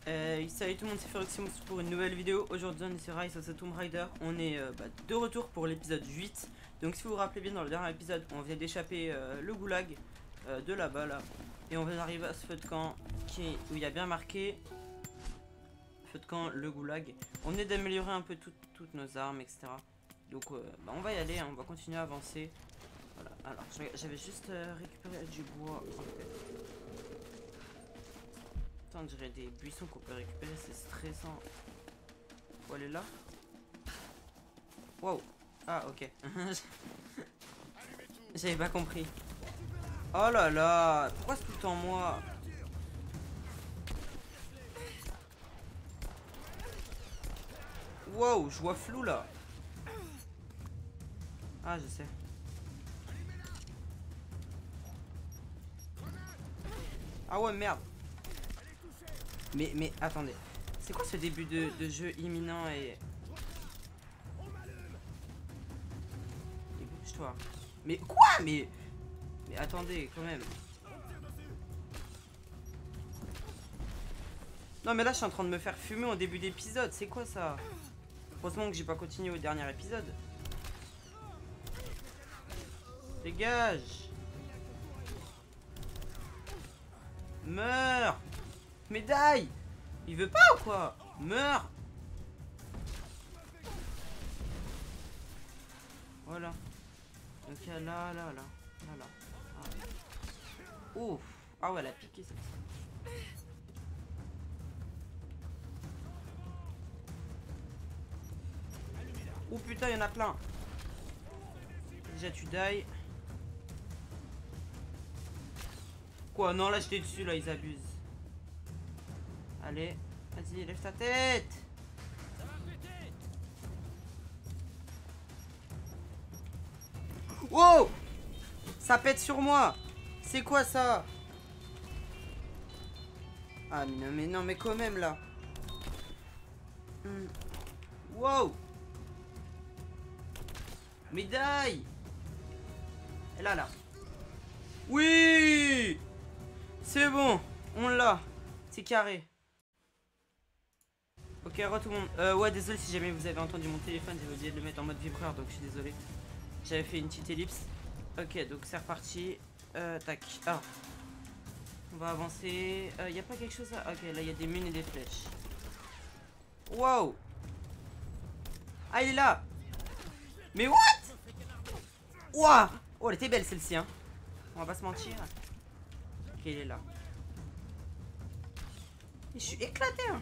Salut tout le monde, c'est Feroximus pour une nouvelle vidéo. Aujourd'hui on est sur Rise of the Tomb Raider. On est de retour pour l'épisode 8. Donc si vous vous rappelez bien, dans le dernier épisode on vient d'échapper le goulag de là-bas là. Et on vient d'arriver à ce feu de camp où il y a bien marqué feu de camp le goulag. On venait d'améliorer un peu toutes nos armes, etc. Donc on va y aller, hein, on va continuer à avancer. Voilà, alors j'avais juste récupéré du bois en fait. On dirait des buissons qu'on peut récupérer, c'est stressant. Faut aller là. Wow. Ah ok. J'avais pas compris. Oh là là. Pourquoi c'est tout le temps moi? Wow, je vois flou là. Ah je sais. Ah ouais merde. Mais attendez. C'est quoi ce début de jeu imminent et... Bouge-toi. Mais quoi? Mais attendez quand même. Non mais là je suis en train de me faire fumer au début d'épisode. C'est quoi ça? Heureusement que j'ai pas continué au dernier épisode. Dégage. Meurs. Médaille. Il veut pas ou quoi? Meurs. Voilà. Donc là, là, là, là. Ah. Ouf. Ah ouais, elle a piqué celle-ci. Oh putain, il y en a plein. Déjà, tu die. Quoi? Non, là, j'étais dessus, là, ils abusent. Allez, vas-y, lève ta tête. Wow! Ça pète sur moi. C'est quoi ça? Ah mais non mais quand même là. Wow! Médaille! Et là. Oui! C'est bon, on l'a. C'est carré. Ok, re tout le monde. Ouais, désolé si jamais vous avez entendu mon téléphone, j'ai oublié de le mettre en mode vibreur, donc je suis désolé. J'avais fait une petite ellipse. Ok, donc c'est reparti. Tac. Ah. On va avancer. Y a pas quelque chose là? Ok, là il y a des mines et des flèches. Wow! Ah, il est là! Mais what? Wow! Oh, elle était belle celle-ci, hein. On va pas se mentir. Ok, il est là. Je suis éclaté, hein.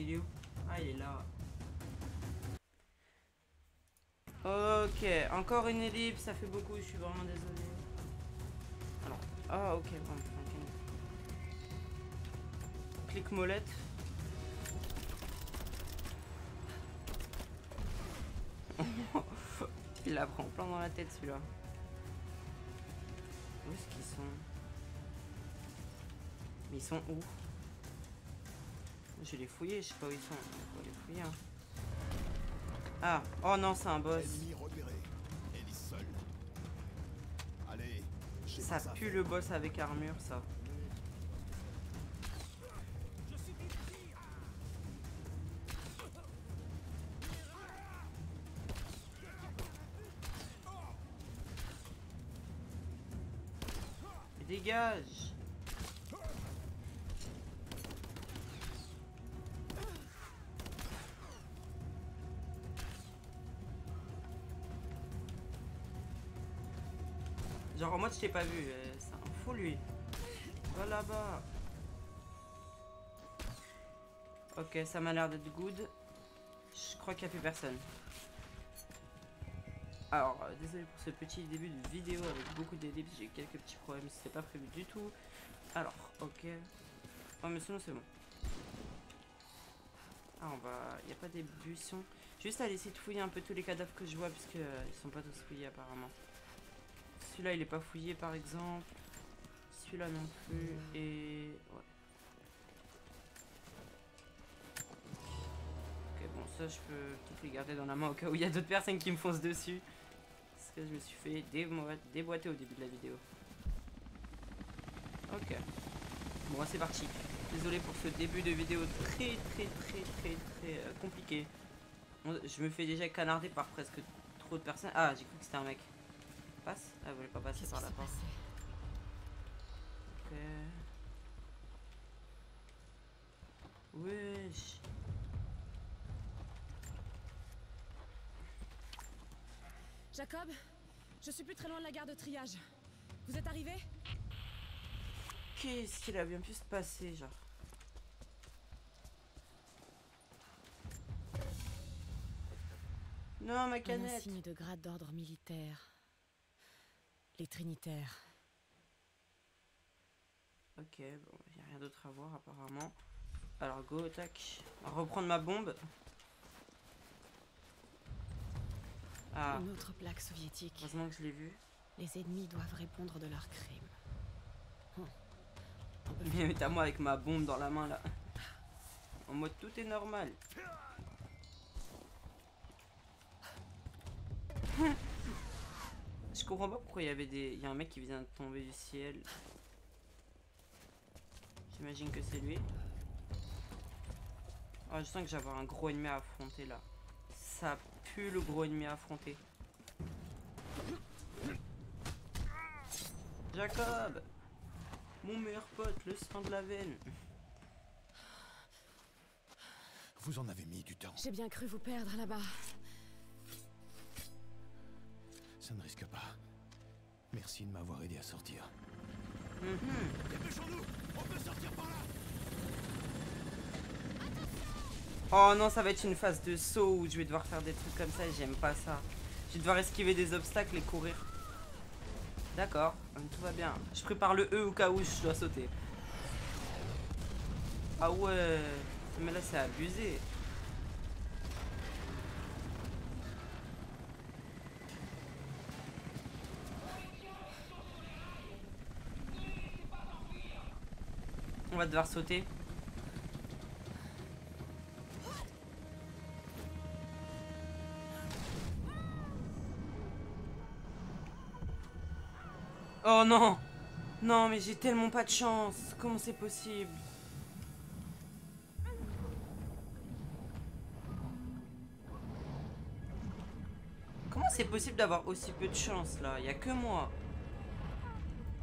Il est où? Ah, il est là. Ok, encore une ellipse, ça fait beaucoup, je suis vraiment désolé. Alors, ah ok, bon, clic molette. Il la prend plein dans la tête celui-là. Où est-ce qu'ils sont? Mais ils sont où? Je vais les fouiller, je sais pas où ils sont. On va les fouiller. Hein. Ah, oh non, c'est un boss. Ça pue le boss avec armure, ça. Dégage. Genre en mode je t'ai pas vu, c'est un fou lui. Va là-bas. Ok, ça m'a l'air d'être good. Je crois qu'il n'y a plus personne. Alors, désolé pour ce petit début de vidéo avec beaucoup d'ellipses, j'ai eu quelques petits problèmes, c'était pas prévu du tout. Alors, ok. Oh mais sinon c'est bon. Ah on va... Il n'y a pas des buissons. Juste à essayer de fouiller un peu tous les cadavres que je vois, puisque ils sont pas tous fouillés apparemment. Celui-là il est pas fouillé par exemple. Celui-là non plus. Et... Ouais. Ok Bon, ça, je peux peut-être les garder dans la main au cas où il y a d'autres personnes qui me foncent dessus. Parce que je me suis fait déboîter au début de la vidéo. Ok. Bon, c'est parti. Désolé pour ce début de vidéo très compliqué. Je me fais déjà canarder par presque trop de personnes. Ah, j'ai cru que c'était un mec. Passe. Ah, vous voulez pas passer par la porte. Ok. Wesh. Jacob, je suis plus très loin de la gare de triage. Vous êtes arrivé? Qu'est-ce qu'il a bien pu se passer, genre? Non, ma Un canette. insigne de grade d'ordre militaire. Les Trinitaires. Ok, bon, il n'y a rien d'autre à voir apparemment. Alors go, tac. Reprendre ma bombe. Ah, Une autre plaque soviétique. heureusement que je l'ai vu. Les ennemis doivent répondre de leurs crimes. Mais à moi avec ma bombe dans la main là. En mode tout est normal. Je comprends pas pourquoi il y avait des. Il y a un mec qui vient de tomber du ciel. J'imagine que c'est lui. Oh, je sens que j'ai avoir un gros ennemi à affronter là. Ça pue le gros ennemi à affronter. Jacob, mon meilleur pote, le sang de la veine. Vous en avez mis du temps. J'ai bien cru vous perdre là-bas. Ça ne risque pas. Merci de m'avoir aidé à sortir. Mm-hmm. Dépêchons-nous. On peut sortir par là. Oh non, ça va être une phase de saut où je vais devoir faire des trucs comme ça et j'aime pas ça. Je vais devoir esquiver des obstacles et courir. D'accord, tout va bien. Je prépare le E au cas où je dois sauter. Ah ouais, mais là c'est abusé. On va devoir sauter. Oh non! Non, mais j'ai tellement pas de chance. Comment c'est possible? Comment c'est possible d'avoir aussi peu de chance là? Il y a que moi.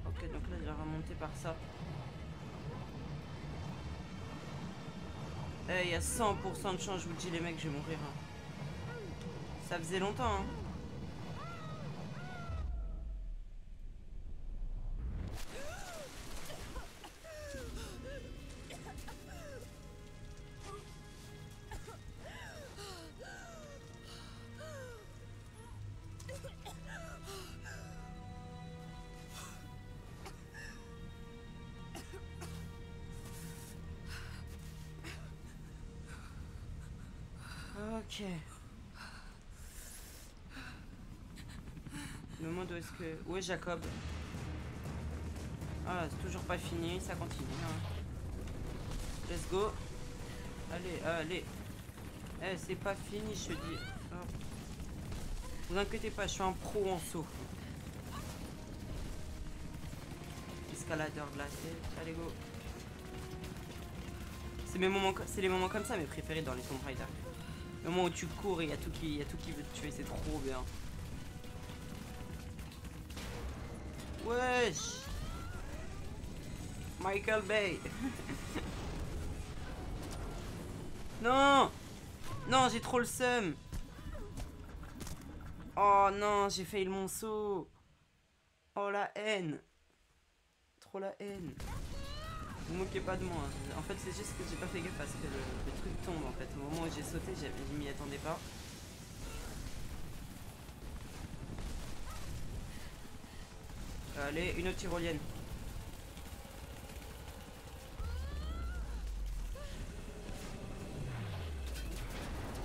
Ok, donc là je vais remonter par ça. Il y a 100% de chance, je vous le dis les mecs, je vais mourir. Hein. Ça faisait longtemps. Hein. Ok. Le monde où est-ce que... Où est Jacob? Ah, c'est toujours pas fini, ça continue. Hein. Let's go. Allez, allez. Eh, c'est pas fini, je te dis. Oh. Vous inquiétez pas, je suis un pro en saut. Escaladeur glacé. Allez, go. C'est les moments comme ça mes préférés dans les Tomb Raider. Le moment où tu cours et il y a tout qui veut te tuer, c'est trop bien. Wesh! Michael Bay! Non! Non, j'ai trop le seum! Oh non, j'ai failli mon saut! Oh la haine! Trop la haine! Vous moquez pas de moi. En fait, c'est juste que j'ai pas fait gaffe parce que le truc tombe en fait. Au moment où j'ai sauté, je m'y attendais pas. Allez, une autre tyrolienne.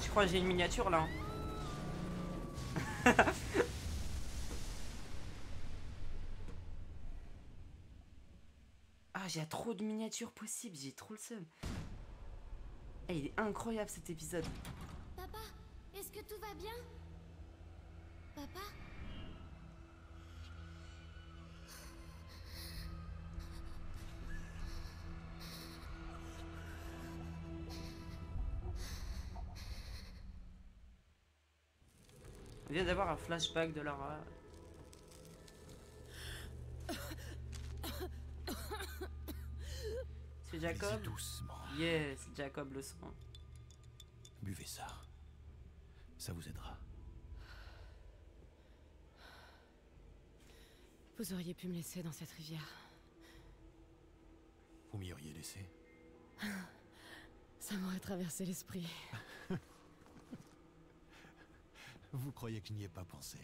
Je crois que j'ai une miniature là. Ah, j'ai trop de miniatures possibles, j'ai trop le seum. Eh, il est incroyable cet épisode. tout va bien? Papa? On vient d'avoir un flashback de Lara. C'est Jacob? Allez-y doucement. Yes, Jacob le sang. Buvez ça. Ça vous aidera. Vous auriez pu me laisser dans cette rivière. Vous m'y auriez laissé. Ça m'aurait traversé l'esprit. Vous croyez que je n'y ai pas pensé?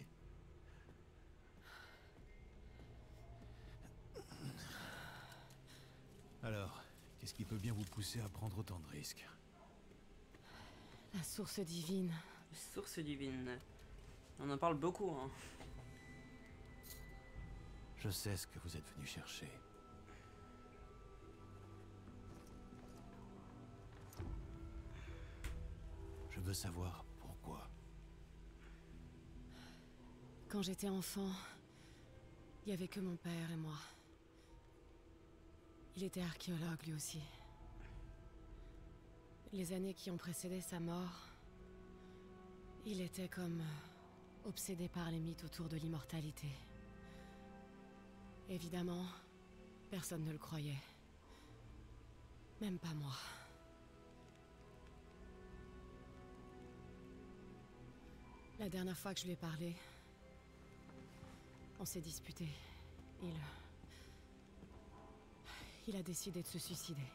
Alors, qu'est-ce qui peut bien vous pousser à prendre autant de risques? La source divine. Source divine. On en parle beaucoup, hein. Je sais ce que vous êtes venu chercher. Je veux savoir pourquoi. Quand j'étais enfant, il n'y avait que mon père et moi. Il était archéologue lui aussi. Les années qui ont précédé sa mort, il était comme obsédé par les mythes autour de l'immortalité. Évidemment, personne ne le croyait. Même pas moi. La dernière fois que je lui ai parlé, on s'est disputé. Il a décidé de se suicider.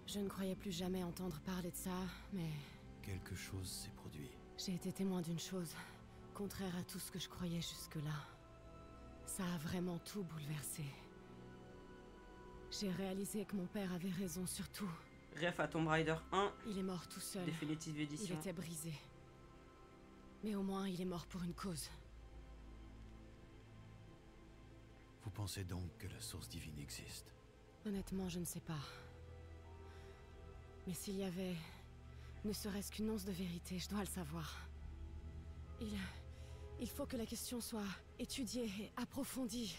Je ne croyais plus jamais entendre parler de ça, mais Quelque chose s'est produit. j'ai été témoin d'une chose, contraire à tout ce que je croyais jusque-là. Ça a vraiment tout bouleversé. J'ai réalisé que mon père avait raison sur tout. Ref à Tomb Raider 1, Il est mort tout seul. définitive Il édition. était brisé. Mais au moins, il est mort pour une cause. Vous pensez donc que la source divine existe? Honnêtement, je ne sais pas. Mais s'il y avait ne serait-ce qu'une once de vérité, je dois le savoir. Il faut que la question soit étudiée et approfondie.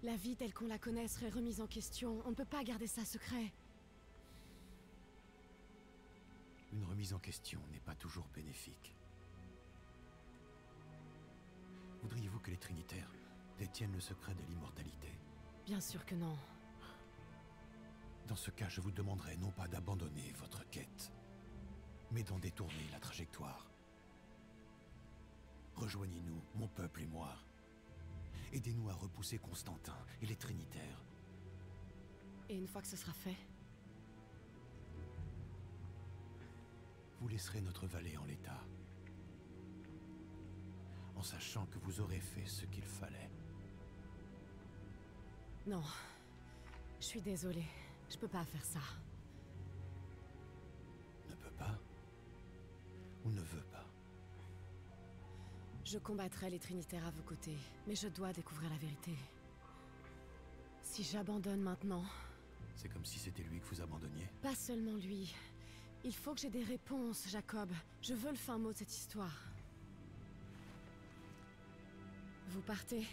La vie telle qu'on la connaît serait remise en question. On ne peut pas garder ça secret. Une remise en question n'est pas toujours bénéfique. Voudriez-vous que les Trinitaires détiennent le secret de l'immortalité? Bien sûr que non. Dans ce cas, je vous demanderai non pas d'abandonner votre quête, mais d'en détourner la trajectoire. Rejoignez-nous, mon peuple et moi. Aidez-nous à repousser Constantin et les Trinitaires. Et une fois que ce sera fait, Vous laisserez notre vallée en l'état, en sachant que vous aurez fait ce qu'il fallait. non. Je suis désolée. Je peux pas faire ça. Ne peut pas ou ne veut pas? Je combattrai les Trinitaires à vos côtés, mais je dois découvrir la vérité. Si j'abandonne maintenant, C'est comme si c'était lui que vous abandonniez. pas seulement lui. Il faut que j'ai des réponses, Jacob. Je veux le fin mot de cette histoire. Vous partez?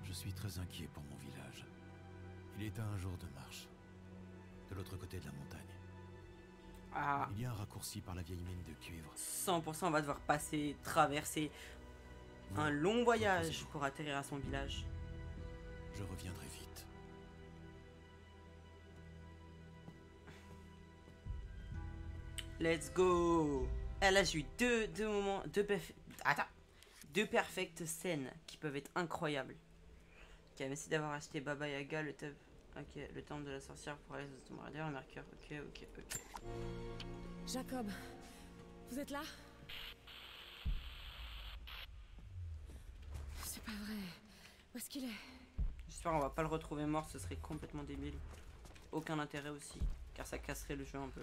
Je suis très inquiet pour mon village. Il est à un jour de marche, de l'autre côté de la montagne. Ah, Il y a un raccourci par la vieille mine de cuivre. 100% on va devoir passer, traverser Vous, un long voyage reposez-vous. pour atterrir à son village. Je reviendrai vite. Let's go. Elle a eu deux moments, deux perfectes scènes qui peuvent être incroyables. Ok, merci d'avoir acheté Baba Yaga, le temple de la sorcière pour aller de Tomb Raider, le Mercure. Ok. Jacob, vous êtes là? C'est pas vrai. Où est-ce qu'il est? J'espère qu'on va pas le retrouver mort, ce serait complètement débile. Aucun intérêt aussi, car ça casserait le jeu un peu.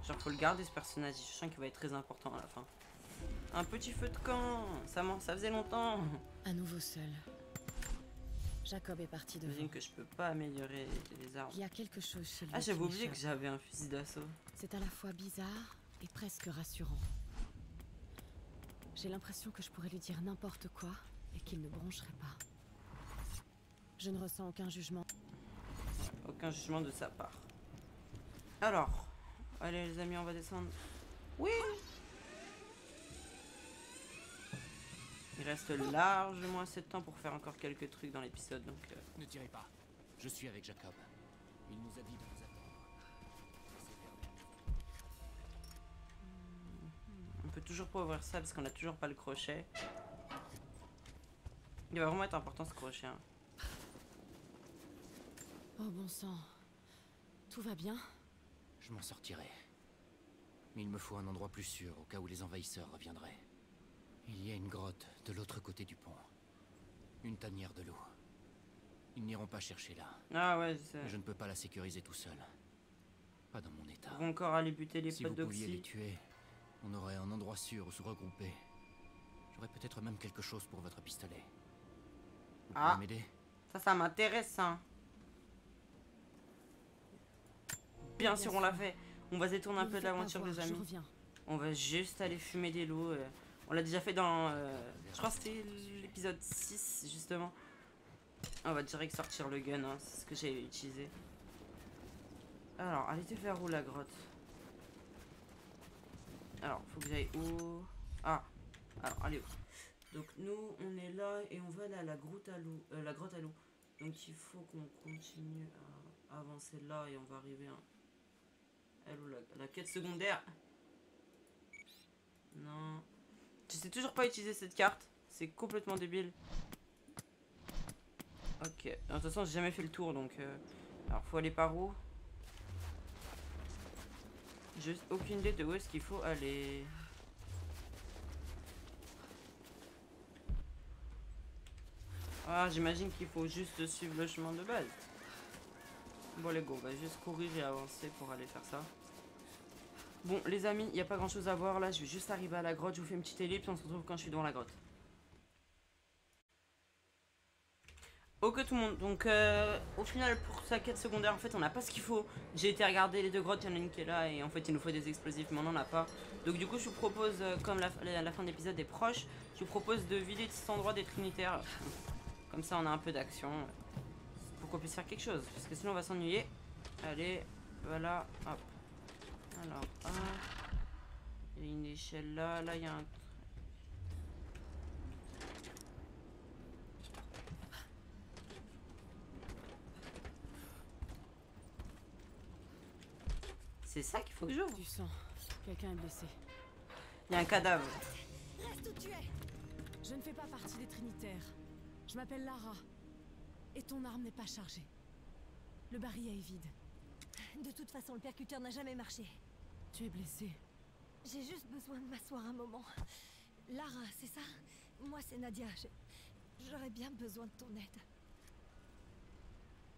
Genre faut le garder ce personnage, je sens qu'il va être très important à la fin. Un petit feu de camp, ça faisait longtemps. À nouveau seul. Jacob est parti devant. J'imagine que je peux pas améliorer les armes. Il y a quelque chose chez lui. Ah, j'avais qui oublié que m'échappe. j'avais un fusil d'assaut. C'est à la fois bizarre et presque rassurant. J'ai l'impression que je pourrais lui dire n'importe quoi et qu'il ne broncherait pas. Je ne ressens aucun jugement. Aucun jugement de sa part. Alors, allez les amis, on va descendre. Oui. Il reste largement assez de temps pour faire encore quelques trucs dans l'épisode, donc... Ne tirez pas. Je suis avec Jacob. Il nous a dit de nous attendre. On peut toujours pas ouvrir ça parce qu'on a toujours pas le crochet. Il va vraiment être important ce crochet. Hein. Oh bon sang. Tout va bien? Je m'en sortirai. Mais il me faut un endroit plus sûr au cas où les envahisseurs reviendraient. Il y a une grotte de l'autre côté du pont. Une tanière de l'eau. Ils n'iront pas chercher là. Ah ouais, je sais. Mais je ne peux pas la sécuriser tout seul. Pas dans mon état. Ils vont encore aller buter les Si potes vous pouviez les d'Oxy. tuer, on aurait un endroit sûr où se regrouper. J'aurais peut-être même quelque chose pour votre pistolet. Vous Ah. pouvez m'aider? Ça m'intéresse, hein. Bien sûr, on l'a fait. On va se détourner un Ne peu vous de faites pas l'aventure, voir, les je amis. reviens. On va juste aller fumer des loups. On l'a déjà fait dans... je crois que c'était l'épisode 6, justement. On va direct sortir le gun, hein, c'est ce que j'ai utilisé. Alors, elle était vers où la grotte? Alors, faut que j'aille où? Ah, alors, allez où? Donc nous, on est là et on va aller à la grotte à loup. Donc il faut qu'on continue à avancer là et on va arriver à... Elle ou la quête secondaire? Non. Je sais toujours pas utiliser cette carte. C'est complètement débile. Ok. De toute façon, j'ai jamais fait le tour donc... Alors, faut aller par où? Juste aucune idée de où est-ce qu'il faut aller. Ah, j'imagine qu'il faut juste suivre le chemin de base. Bon, les gars, on va juste courir et avancer pour aller faire ça. Bon, les amis, il n'y a pas grand chose à voir là. Je vais juste arriver à la grotte. Je vous fais une petite ellipse. On se retrouve quand je suis devant la grotte. Ok tout le monde, donc au final pour sa quête secondaire en fait on n'a pas ce qu'il faut. J'ai été regarder les deux grottes, il y en a une qui est là et en fait il nous faut des explosifs mais on n'en a pas. Donc du coup je vous propose, comme la fin de l'épisode est proche, je vous propose de vider cet endroit des trinitaires. Comme ça on a un peu d'action pour qu'on puisse faire quelque chose, parce que sinon on va s'ennuyer. Allez, voilà, hop. Alors, il y a une échelle là, là il y a un... C'est ça qu'il faut que j'ouvre. Du sang. Quelqu'un est blessé. Il y a un cadavre. Reste où tu es. Je ne fais pas partie des Trinitaires. Je m'appelle Lara. Et ton arme n'est pas chargée. Le barillet est vide. De toute façon, le percuteur n'a jamais marché. Tu es blessée. J'ai juste besoin de m'asseoir un moment. Lara, c'est ça? Moi, c'est Nadia. J'aurais bien besoin de ton aide.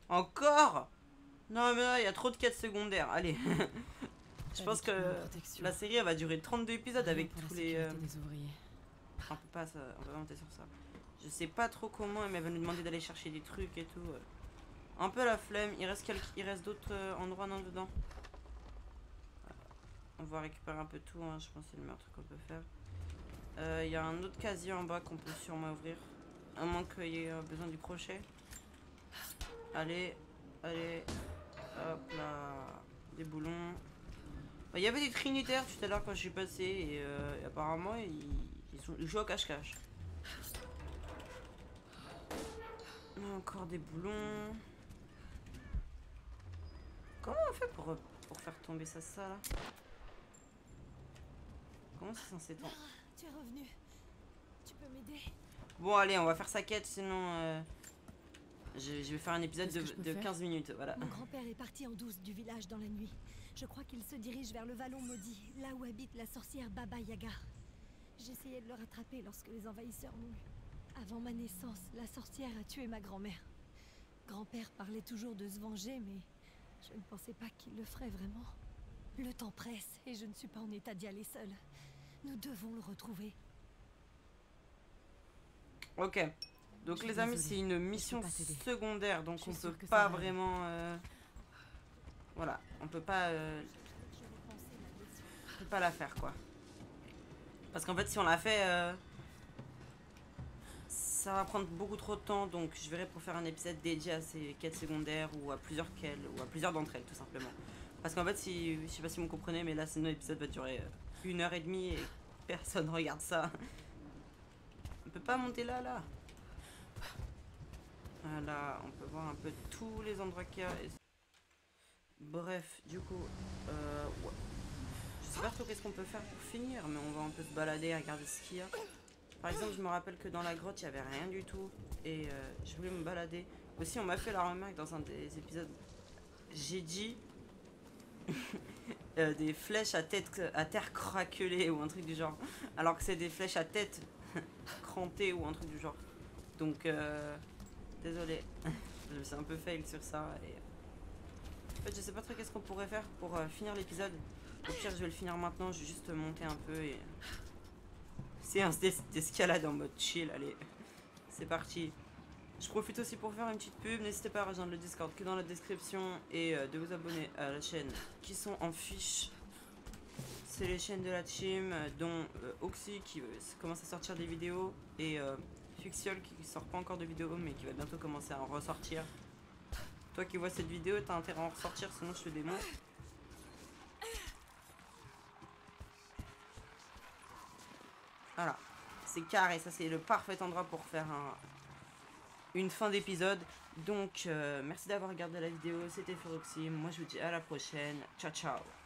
Encore? Non mais là il y a trop de quêtes secondaires. Allez. Je pense que la série elle va durer 32 épisodes avec tous les... des ouvriers. On peut pas ça, on va monter sur ça. Je sais pas trop comment, mais elle va nous demander d'aller chercher des trucs et tout. Un peu la flemme. Il reste d'autres endroits non dedans. On va récupérer un peu tout, hein. Je pense que c'est le meilleur truc qu'on peut faire. Il y a un autre casier en bas qu'on peut sûrement ouvrir. À moins qu'il y ait besoin du crochet. Allez, allez. Hop là. Des boulons. Il y avait des trinitaires tout à l'heure quand je suis passé et apparemment ils jouent au cache-cache. Encore des boulons. Comment on fait pour faire tomber ça là? Comment c'est censé tomber? Lara, tu es revenue. Tu peux m'aider? Bon allez, on va faire sa quête sinon je vais faire un épisode Qu'est-ce que je peux de faire 15 minutes, voilà. Mon grand-père est parti en douce du village dans la nuit. Je crois qu'il se dirige vers le vallon maudit, là où habite la sorcière Baba Yaga. J'essayais de le rattraper lorsque les envahisseurs m'ont eu. Avant ma naissance, la sorcière a tué ma grand-mère. Grand-père parlait toujours de se venger, mais je ne pensais pas qu'il le ferait vraiment. Le temps presse et je ne suis pas en état d'y aller seule. Nous devons le retrouver. Ok. Donc Je suis les amis, désolée, c'est une je mission peux pas t'aider. secondaire, donc Je suis on peut sûre que ça pas va aller. vraiment... Voilà, on peut pas la faire quoi. Parce qu'en fait si on la fait, ça va prendre beaucoup trop de temps, donc je verrai pour faire un épisode dédié à ces quêtes secondaires ou à plusieurs quêtes, ou à plusieurs d'entre elles tout simplement. Parce qu'en fait, si, je sais pas si vous me comprenez, mais là sinon l'épisode va durer 1h30 et personne regarde ça. On peut pas monter là. Voilà, on peut voir un peu tous les endroits qu'il y a. Bref, du coup, ouais. Je sais pas trop qu'est-ce qu'on peut faire pour finir, mais on va un peu se balader, regarder ce qu'il y a. Par exemple, je me rappelle que dans la grotte, il n'y avait rien du tout, et je voulais me balader. Aussi, on m'a fait la remarque dans un des épisodes, j'ai dit des flèches à terre craquelée ou un truc du genre, alors que c'est des flèches à tête crantée ou un truc du genre. Donc, désolé, je me suis un peu fail sur ça. Et... en fait, je sais pas trop qu'est-ce qu'on pourrait faire pour finir l'épisode. Au pire, je vais le finir maintenant, je vais juste monter un peu et... séance d'escalade en mode chill, allez, c'est parti. Je profite aussi pour faire une petite pub, n'hésitez pas à rejoindre le Discord qui est dans la description et de vous abonner à la chaîne qui sont en fiche. C'est les chaînes de la team, dont Oxy qui commence à sortir des vidéos et Fuxiol qui sort pas encore de vidéos mais qui va bientôt commencer à en ressortir. Toi qui vois cette vidéo, t'as intérêt à en ressortir, sinon je te démonte. Voilà, c'est carré, ça c'est le parfait endroit pour faire une fin d'épisode. Donc merci d'avoir regardé la vidéo, c'était Feroxy, moi je vous dis à la prochaine, ciao ciao.